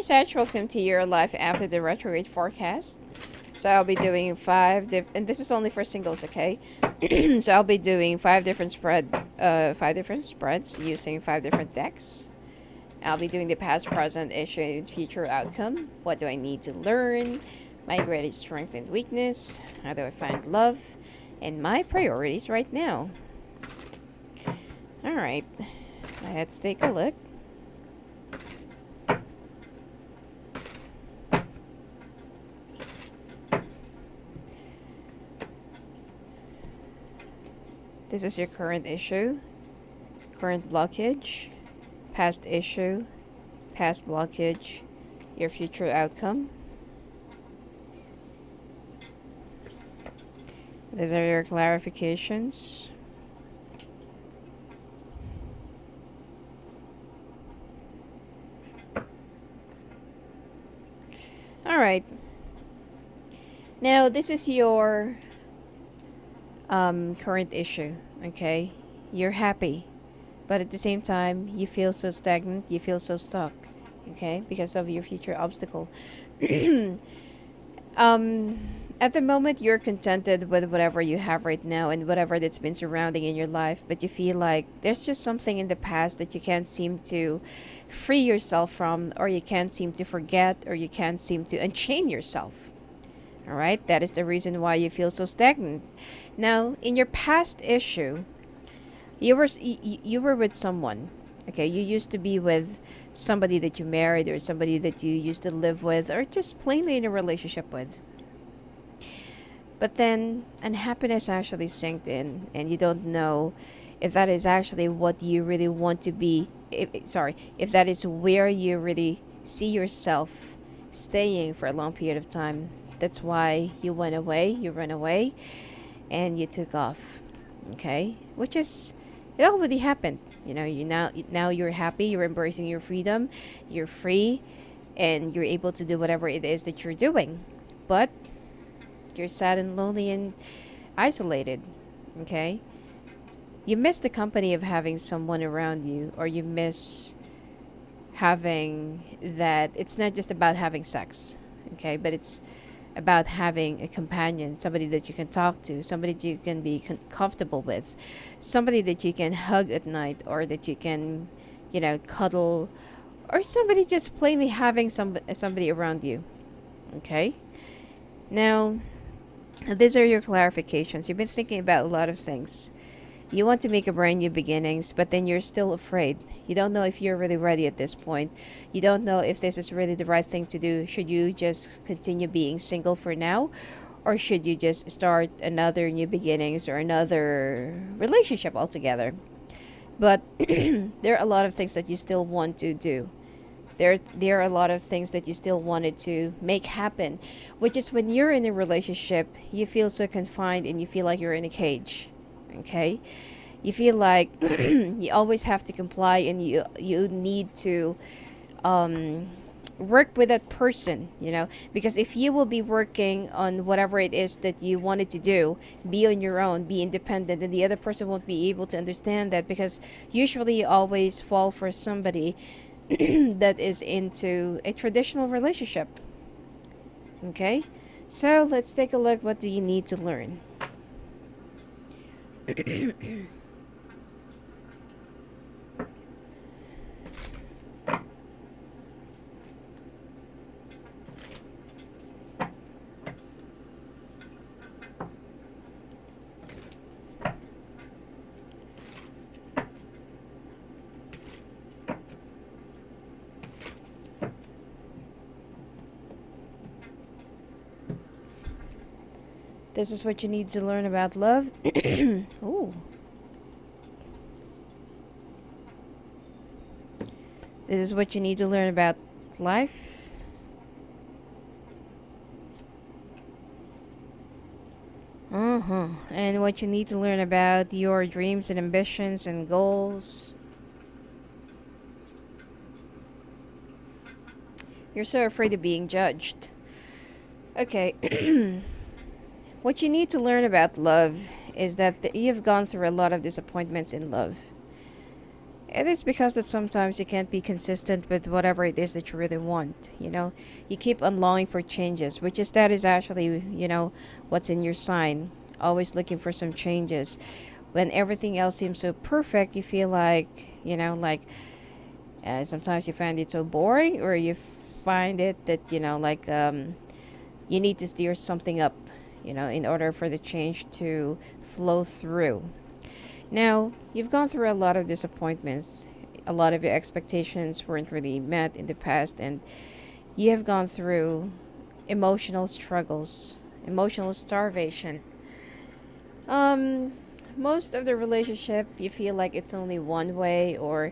Hi, Sag. Welcome to your life after the retrograde forecast. So I'll be doing and this is only for singles, okay? So I'll be doing five different spreads using five different decks. I'll be doing the past, present, issue, and future outcome. What do I need to learn? My greatest strength and weakness. How do I find love? And my priorities right now. All right, let's take a look. This is your current issue, current blockage, past issue, past blockage, your future outcome. These are your clarifications. Alright. Now, this is your current issue, okay? You're happy, but at the same time, you feel so stagnant, you feel so stuck, okay? Because of your future obstacle. At the moment, you're contented with whatever you have right now and whatever that's been surrounding in your life, but you feel like there's just something in the past that you can't seem to free yourself from, or you can't seem to forget, or you can't seem to unchain yourself. All right, that is the reason why you feel so stagnant. Now, in your past issue, you were with someone. Okay, you used to be with somebody that you married, or somebody that you used to live with, or just plainly in a relationship with. But then unhappiness actually sinked in, and you don't know if that is actually what you really want to be. If that is where you really see yourself staying for a long period of time. That's why you went away, you ran away, and you took off. Okay? Which is, it already happened. You know, now you're happy, you're embracing your freedom, you're free, and you're able to do whatever it is that you're doing. But you're sad and lonely and isolated. Okay? You miss the company of having someone around you, or you miss having that. It's not just about having sex, okay, but it's about having a companion, somebody that you can talk to, somebody that you can be comfortable with, somebody that you can hug at night, or that you can, cuddle, or somebody just plainly having somebody around you. Okay? Now, these are your clarifications. You've been thinking about a lot of things. You want to make a brand new beginnings, but then you're still afraid. You don't know if you're really ready at this point. You don't know if this is really the right thing to do. Should you just continue being single for now? Or should you just start another new beginnings or another relationship altogether? But there are a lot of things that you still want to do. There are a lot of things that you still wanted to make happen, which is when you're in a relationship, you feel so confined and you feel like you're in a cage. Okay, you feel like you always have to comply, and you need to work with that person, because if you will be working on whatever it is that you wanted to do, be on your own, be independent, and the other person won't be able to understand that, because usually you always fall for somebody that is into a traditional relationship. Okay, so let's take a look. What do you need to learn? This is what you need to learn about love. Ooh. This is what you need to learn about life. And what you need to learn about your dreams and ambitions and goals. You're so afraid of being judged. Okay. What you need to learn about love is that you've gone through a lot of disappointments in love. It is because that sometimes you can't be consistent with whatever it is that you really want. You keep on longing for changes, which is that is actually what's in your sign. Always looking for some changes. When everything else seems so perfect, you feel like sometimes you find it so boring, or you find it that you need to steer something up, in order for the change to flow through. Now, you've gone through a lot of disappointments. A lot of your expectations weren't really met in the past, and you have gone through emotional struggles, emotional starvation. Um, Most of the relationship, you feel like it's only one way, or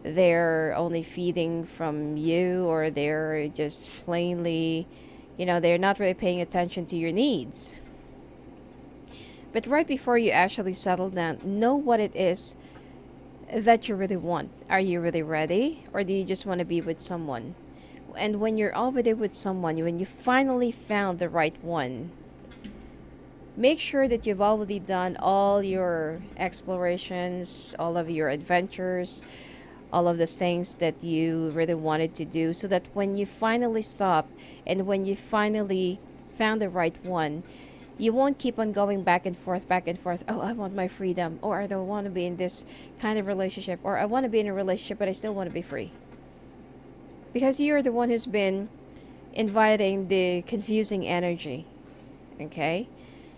they're only feeding from you, or they're just plainly, they're not really paying attention to your needs. But right before you actually settle down, know what it is that you really want. Are you really ready? Or do you just want to be with someone? And when you're already with someone, when you finally found the right one, make sure that you've already done all your explorations, all of your adventures, all of the things that you really wanted to do, so that when you finally stop and when you finally found the right one, you won't keep on going back and forth, back and forth. Oh, I want my freedom, or I don't want to be in this kind of relationship, or I want to be in a relationship but I still want to be free. Because you're the one who's been inviting the confusing energy. Okay?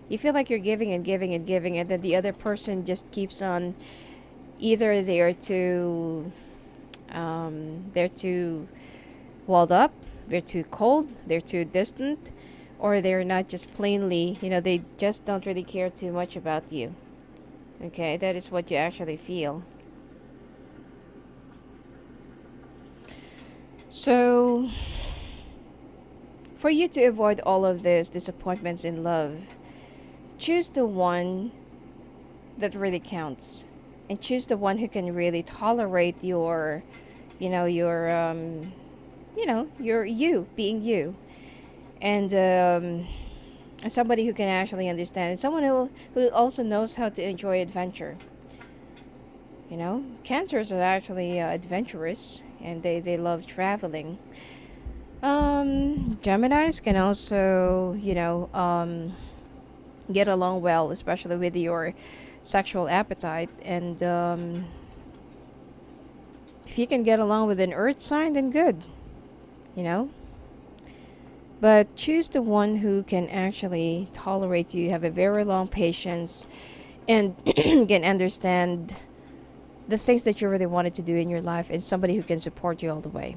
You feel like you're giving and giving and giving, and then the other person just keeps on, either they're too walled up, they're too cold, they're too distant, or they're not, just plainly, they just don't really care too much about you. Okay, that is what you actually feel. So, for you to avoid all of these disappointments in love, choose the one that really counts, and choose the one who can really tolerate your, your you being you, and somebody who can actually understand, and someone who also knows how to enjoy adventure. Cancers are actually adventurous, and they love traveling. Geminis can also, get along well, especially with your sexual appetite. And if you can get along with an earth sign, then good, you know. But choose the one who can actually tolerate you, have a very long patience, and can understand the things that you really wanted to do in your life, and somebody who can support you all the way.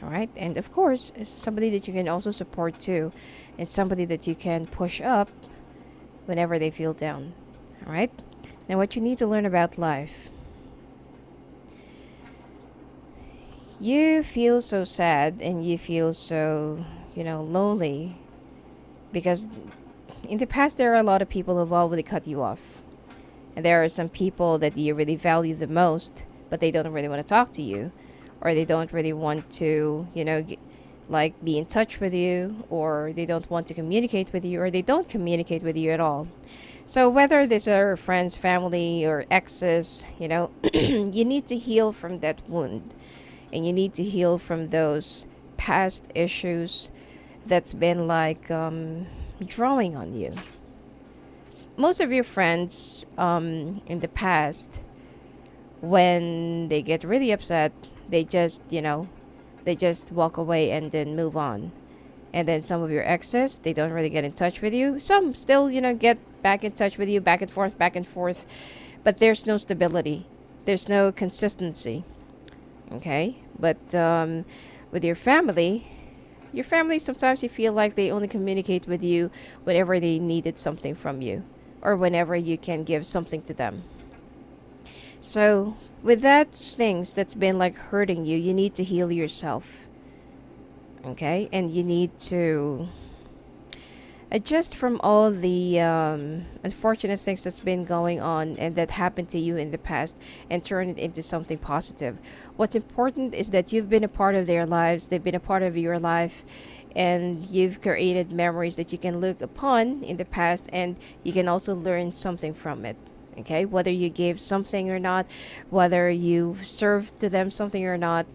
All right. And of course, somebody that you can also support too, and somebody that you can push up whenever they feel down. All right. Now, what you need to learn about life. You feel so sad and you feel so, lonely, because in the past there are a lot of people who've already cut you off. And there are some people that you really value the most, but they don't really want to talk to you, or they don't really want to, be in touch with you, or they don't want to communicate with you, or they don't communicate with you at all. So whether these are friends, family, or exes, you need to heal from that wound, and you need to heal from those past issues that's been drawing on you. Most of your friends in the past, when they get really upset, they just walk away and then move on. And then some of your exes, they don't really get in touch with you. Some still, get back in touch with you, back and forth, but there's no stability, there's no consistency. Okay. But with your family, sometimes you feel like they only communicate with you whenever they needed something from you, or whenever you can give something to them. So with that things that's been hurting you, you need to heal yourself. Okay. And you need to adjust from all the unfortunate things that's been going on and that happened to you in the past, and turn it into something positive. What's important is that you've been a part of their lives, they've been a part of your life, and you've created memories that you can look upon in the past, and you can also learn something from it. Okay, whether you gave something or not, whether you served to them something or not,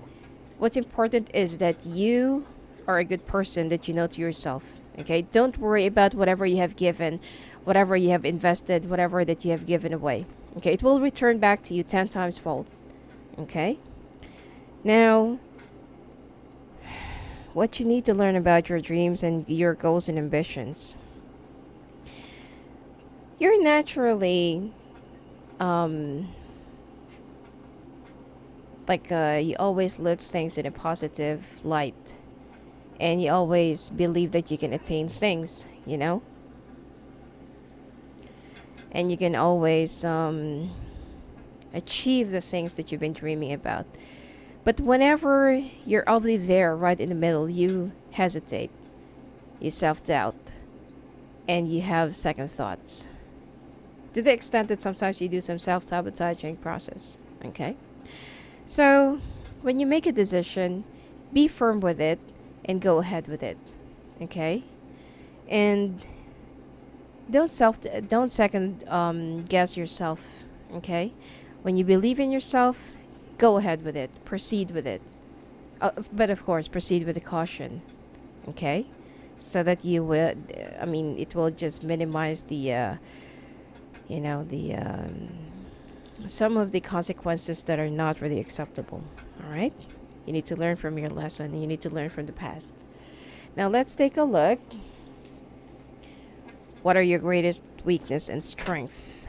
what's important is that you are a good person, that you know to yourself. Okay, don't worry about whatever you have given, whatever you have invested, whatever that you have given away. Okay, it will return back to you 10 times fold. Okay, now what you need to learn about your dreams and your goals and ambitions. You're naturally um you always look things in a positive light, and you always believe that you can attain things, and you can always achieve the things that you've been dreaming about. But whenever you're already there, right in the middle, you hesitate, you self doubt, and you have second thoughts. To the extent that sometimes you do some self sabotaging process. Okay? So, when you make a decision, be firm with it and go ahead with it. Okay? And don't second guess yourself. Okay? When you believe in yourself, go ahead with it. Proceed with it. But of course, proceed with a caution. Okay? So that you will, it will just minimize the some of the consequences that are not really acceptable. All right? You need to learn from your lesson, and you need to learn from the past. Now let's take a look. What are your greatest weakness and strengths?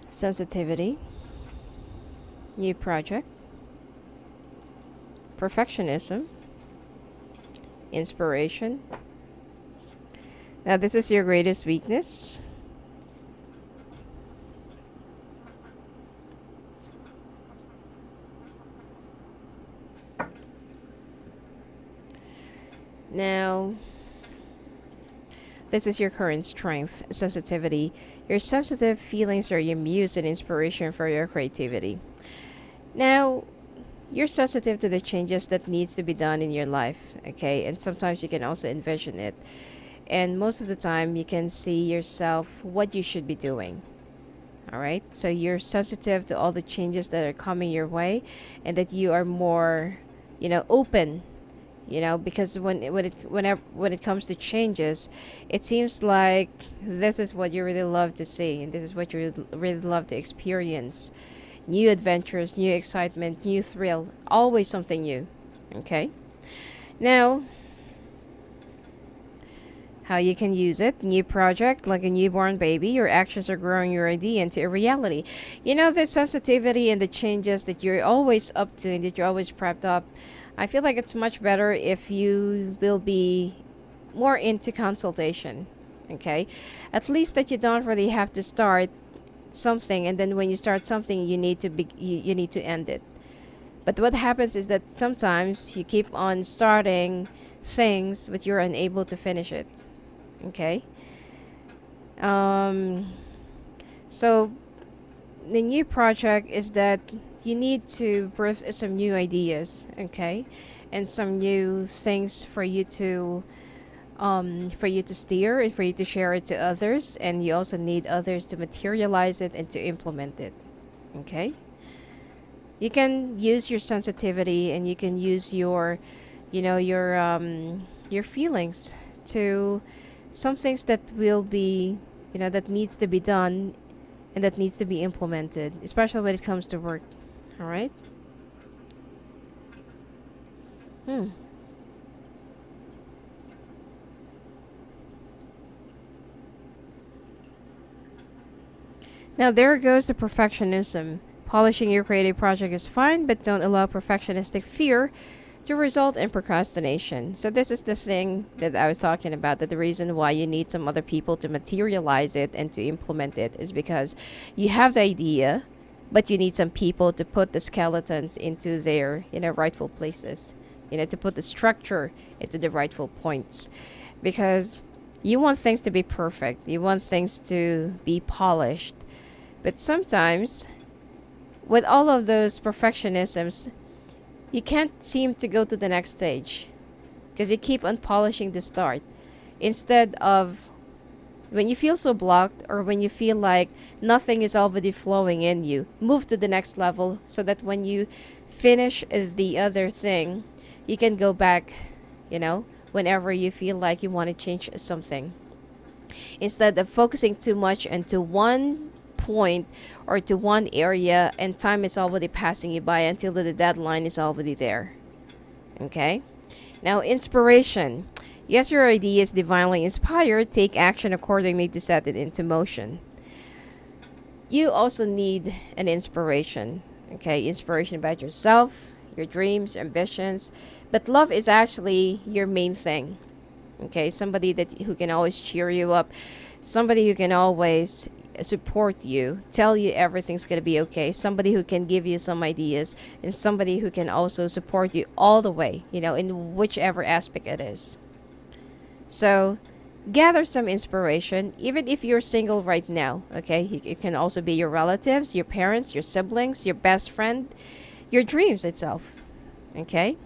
Sensitivity, new project, perfectionism, inspiration. Now, this is your greatest weakness. Now, this is your current strength, sensitivity. Your sensitive feelings are your muse and inspiration for your creativity. Now, you're sensitive to the changes that needs to be done in your life, okay? And sometimes you can also envision it. And most of the time you can see yourself what you should be doing. All right? So you're sensitive to all the changes that are coming your way, and that you are more, open, because when it comes to changes, it seems like this is what you really love to see, and this is what you really love to experience. New adventures, new excitement, new thrill, always something new. Okay? Now, how you can use it. New project, like a newborn baby, your actions are growing your idea into a reality. The sensitivity and the changes that you're always up to and that you're always prepped up. I feel like it's much better if you will be more into consultation. Okay? At least that you don't really have to start something, and then when you start something, you need to end it. But what happens is that sometimes you keep on starting things, but you're unable to finish it. Okay? So the new project is that you need to birth some new ideas, okay, and some new things for you to steer, and for you to share it to others, and you also need others to materialize it and to implement it. Okay? You can use your sensitivity, and you can use your feelings to some things that will be, that needs to be done and that needs to be implemented, especially when it comes to work. All right? Now, there goes the perfectionism. Polishing your creative project is fine, but don't allow perfectionistic fear to result in procrastination. So this is the thing that I was talking about, that the reason why you need some other people to materialize it and to implement it is because you have the idea, but you need some people to put the skeletons into their, rightful places. To put the structure into the rightful points. Because you want things to be perfect. You want things to be polished. But sometimes with all of those perfectionisms, you can't seem to go to the next stage because you keep on polishing the start instead of, when you feel so blocked or when you feel like nothing is already flowing in you, move to the next level so that when you finish the other thing, you can go back, whenever you feel like you want to change something, instead of focusing too much into one point or to one area and time is already passing you by until the deadline is already there. Okay? Now, inspiration. Yes, your idea is divinely inspired. Take action accordingly to set it into motion. You also need an inspiration. Okay? Inspiration about yourself, your dreams, ambitions. But love is actually your main thing. Okay? Somebody who can always cheer you up. Somebody who can always support you, tell you everything's going to be okay, somebody who can give you some ideas, and somebody who can also support you all the way, in whichever aspect it is. So gather some inspiration, even if you're single right now. Okay, it can also be your relatives, your parents, your siblings, your best friend, your dreams itself. Okay,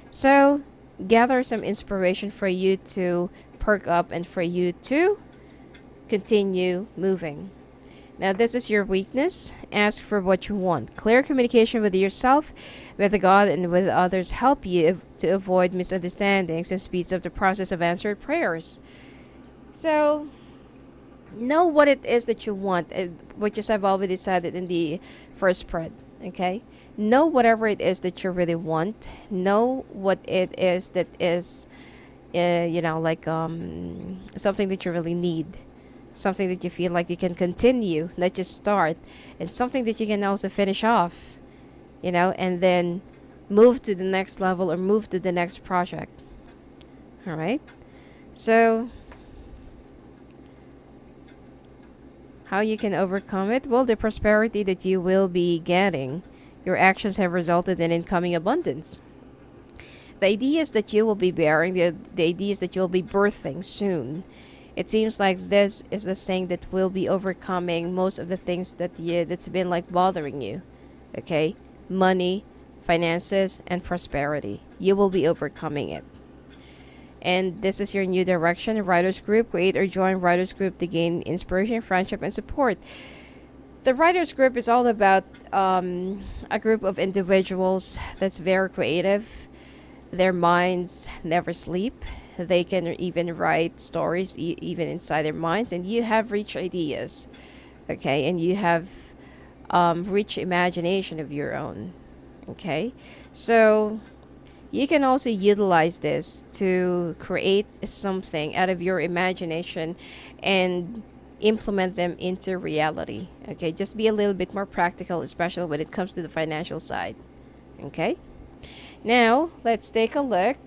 so gather some inspiration for you to perk up and for you to continue moving. Now, this is your weakness. Ask for what you want. Clear communication with yourself, with God, and with others help you to avoid misunderstandings and speeds up the process of answered prayers. So, know what it is that you want, which is I've already decided in the first spread. Okay? Know whatever it is that you really want. Know what it is that is, something that you really need. Something that you feel like you can continue, not just start, and something that you can also finish off, and then move to the next level or move to the next project. All right? So, how you can overcome it? Well, the prosperity that you will be getting, your actions have resulted in incoming abundance. The ideas that you will be bearing, the ideas that you'll be birthing soon, it seems like this is the thing that will be overcoming most of the things that's been like bothering you. Okay? Money, finances, and prosperity. You will be overcoming it. And this is your new direction. Writers Group. Create or join Writers Group to gain inspiration, friendship, and support. The Writers Group is all about a group of individuals that's very creative. Their minds never sleep. They can even write stories even inside their minds, and you have rich ideas, okay, and you have rich imagination of your own. Okay, so you can also utilize this to create something out of your imagination and implement them into reality. Okay, just be a little bit more practical, especially when it comes to the financial side. Okay, now let's take a look.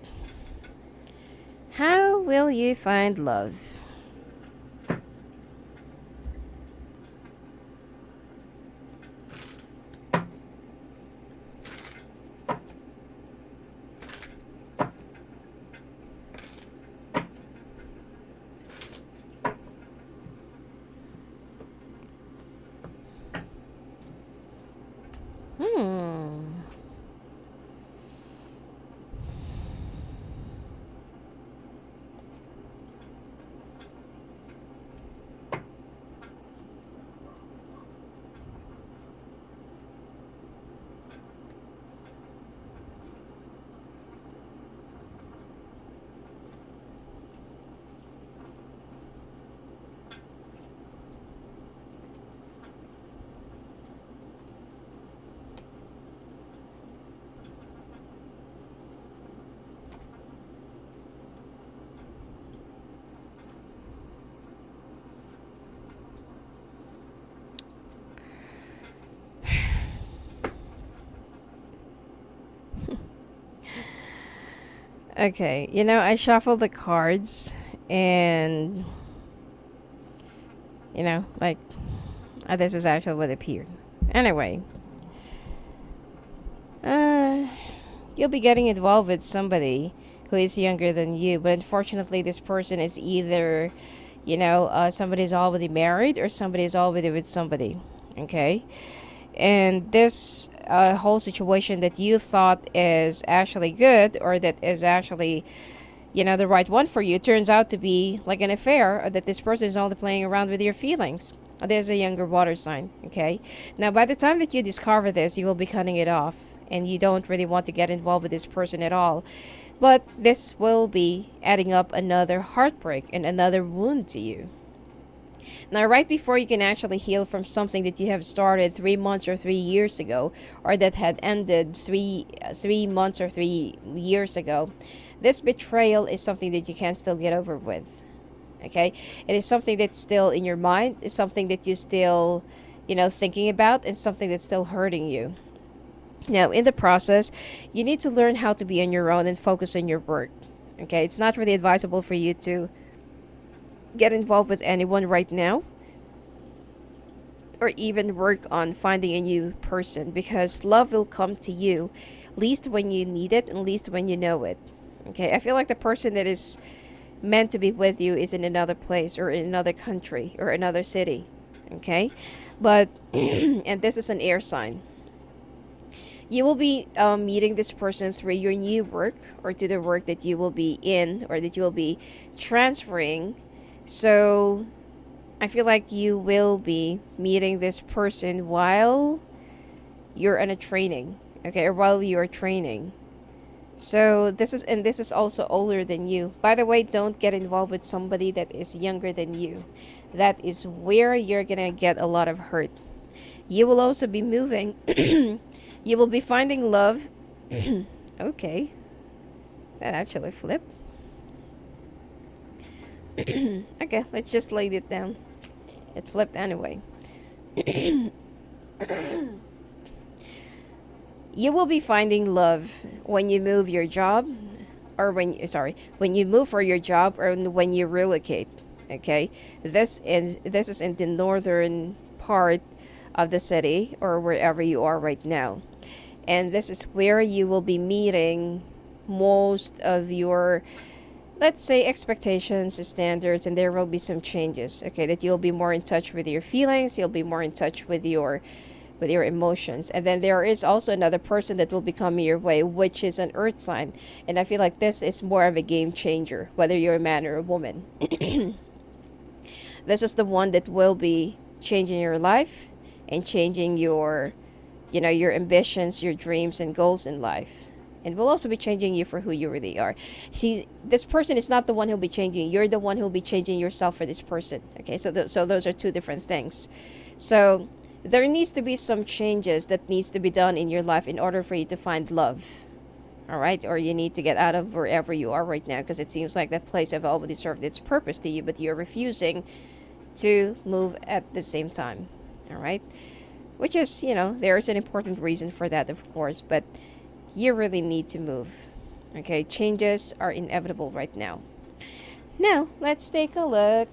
How will you find love? Hmm. Okay, I shuffled the cards and, like, this is actually what appeared. Anyway, uh, you'll be getting involved with somebody who is younger than you, but unfortunately, this person is either, somebody's already married or somebody's already with somebody. Okay? And this whole situation that you thought is actually good or that is actually the right one for you turns out to be like an affair, or that this person is only playing around with your feelings. There's a younger water sign. Okay, now by the time that you discover this, you will be cutting it off and you don't really want to get involved with this person at all. But this will be adding up another heartbreak and another wound to you. Now, right before you can actually heal from something that you have started 3 months or 3 years ago, or that had ended 3 months or 3 years ago, this betrayal is something that you can't still get over with. Okay, it is something that's still in your mind. It's something that you still, thinking about, and something that's still hurting you. Now, in the process, you need to learn how to be on your own and focus on your work. Okay, it's not really advisable for you to get involved with anyone right now, or even work on finding a new person, because love will come to you least when you need it and least when you know it. Okay, I feel like the person that is meant to be with you is in another place or in another country or another city. Okay, but and this is an air sign. You will be meeting this person through your new work, or to the work that you will be in, or that you will be transferring. So I feel like you will be meeting this person while you're in a training, okay, or while you're training. So this is also older than you. By the way, don't get involved with somebody that is younger than you. That is where you're gonna get a lot of hurt. You will also be moving. You will be finding love. Okay, that actually flipped. Okay, let's just lay it down. It flipped anyway. You will be finding love when you move your job, or when you move for your job, or when you relocate. Okay, this is in the northern part of the city, or wherever you are right now, and this is where you will be meeting most of your, let's say, expectations, standards, and there will be some changes. Okay, that you'll be more in touch with your feelings, you'll be more in touch with your emotions. And then there is also another person that will be coming your way, which is an earth sign. And I feel like this is more of a game changer, whether you're a man or a woman. This is the one that will be changing your life and changing your, your ambitions, your dreams and goals in life. And will also be changing you for who you really are. See, this person is not the one who'll be changing you. You're the one who'll be changing yourself for this person. Okay, so those are two different things. So there needs to be some changes that needs to be done in your life in order for you to find love. All right, or you need to get out of wherever you are right now, because it seems like that place have already served its purpose to you, but you're refusing to move at the same time. All right, which is, there is an important reason for that, of course, but you really need to move. Okay, changes are inevitable right now. Now let's take a look.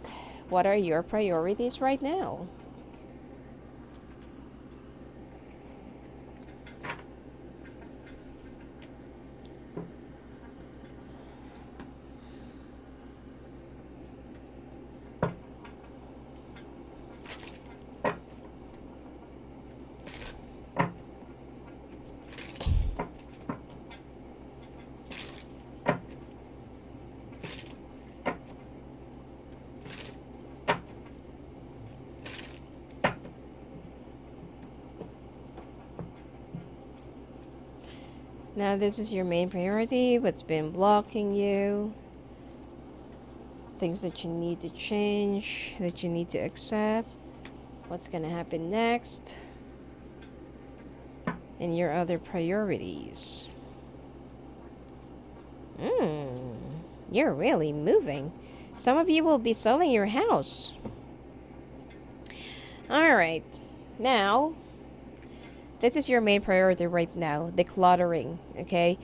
What are your priorities right now? Now, this is your main priority, what's been blocking you, things that you need to change, that you need to accept, what's going to happen next, and your other priorities. You're really moving. Some of you will be selling your house. Alright, now, this is your main priority right now, decluttering, okay?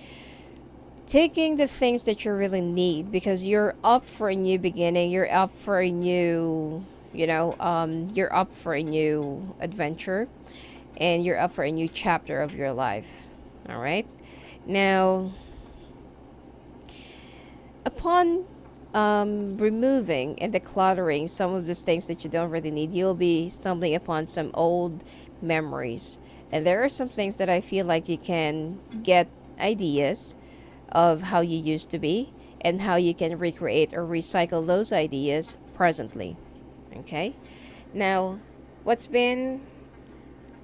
taking the things that you really need, because you're up for a new beginning, you're up for a new, you're up for a new adventure, and you're up for a new chapter of your life. All right. Now, upon removing and decluttering some of the things that you don't really need, you'll be stumbling upon some old memories. And there are some things that I feel like you can get ideas of how you used to be and how you can recreate or recycle those ideas presently. Okay? Now, what's been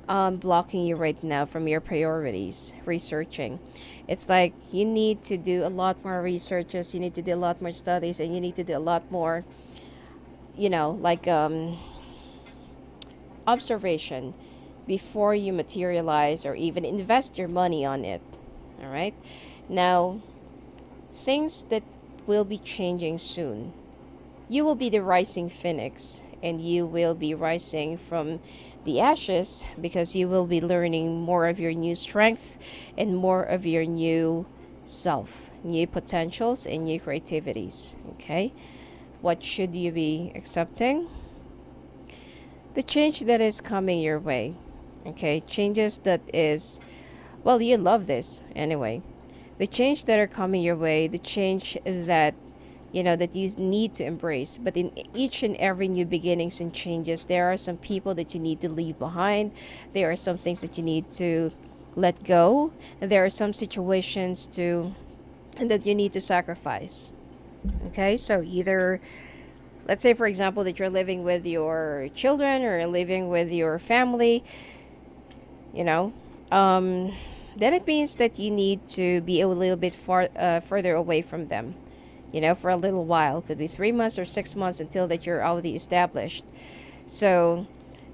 blocking you right now from your priorities? Researching. It's like you need to do a lot more researches, you need to do a lot more studies, and you need to do a lot more, like observation before you materialize or even invest your money on it. All right? Now, things that will be changing soon. You will be the rising phoenix, and you will be rising from the ashes because you will be learning more of your new strength and more of your new self, new potentials, and new creativities. Okay? What should you be accepting? The change that is coming your way. Okay? Changes that is, well, you love this anyway. The change that are coming your way, the change that that you need to embrace. But in each and every new beginnings and changes, there are some people that you need to leave behind. There are some things that you need to let go. And there are some situations that you need to sacrifice. Okay, so either, let's say for example that you're living with your children or living with your family, you know, then it means that you need to be a little bit further away from them, for a little while. Could be 3 months or 6 months until that you're already established. So,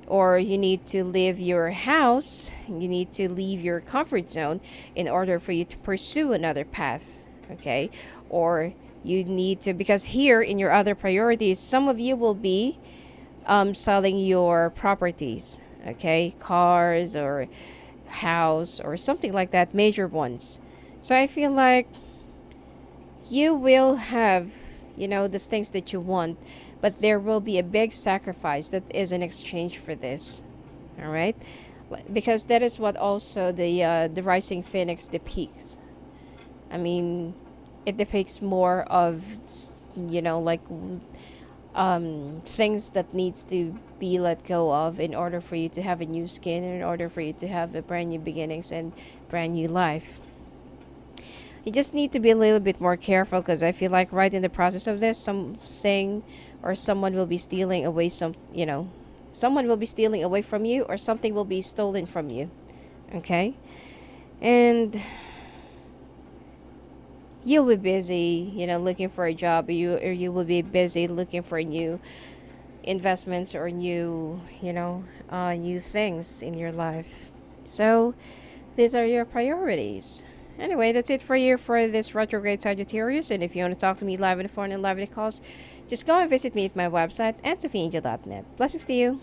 or you need to leave your house, you need to leave your comfort zone in order for you to pursue another path, okay? Or you need to, because here in your other priorities, some of you will be selling your properties, okay? Cars or house or something like that, major ones. So I feel like you will have, the things that you want, but there will be a big sacrifice that is in exchange for this. All right? Because that is what also the rising phoenix depicts. I mean, it depicts more of, like things that needs to be let go of in order for you to have a new skin, in order for you to have a brand new beginnings and brand new life. You just need to be a little bit more careful, because I feel like right in the process of this, something or someone will be stealing away someone will be stealing away from you, or something will be stolen from you. Okay? And you'll be busy, looking for a job, or you will be busy looking for new investments or new, new things in your life. So, these are your priorities. Anyway, that's it for you for this retrograde Sagittarius. And if you want to talk to me live on the phone and live in the calls, just go and visit me at my website at sophiaangel.net. Blessings to you.